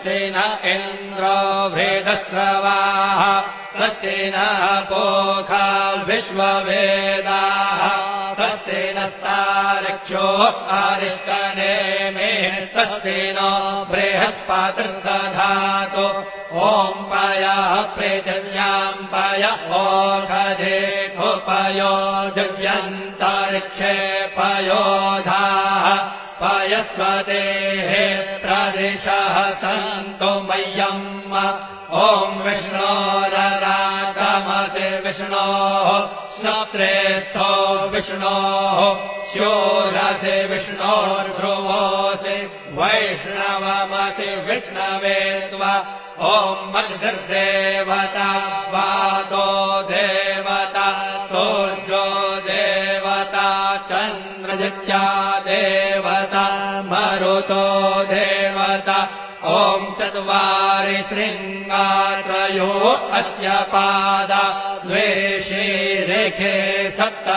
स्वस्ति न इन्द्रो वृद्धश्रवाः स्वस्ति नः पूषा विश्ववेदाः स्वस्ति नस्तार्क्ष्यो अरिष्टनेमिः स्वस्ति नो बृहस्पतिर्दधातु ॐ पयः पृथिव्यां पय ओषधेषु पयो दिव्यन्तरिक्षे पयोधाः पयस्वतेः प्रदिशः सन्तु मह्यम् ॐ विष्णोररागमसि विष्णोः श्रोत्रेस्थो विष्णोः शूरसि विष्णोर्ध्रुवोऽसि वैष्णवमसि विष्णवे त्वा ॐ अग्निर्देवता वातो देवता सूर्यो देवता चन्द्रजित्या देवता मरुतो देवता ॐ चत्वारि शृङ्गात्रयो अस्य पादा द्वे शीरेखे सप्त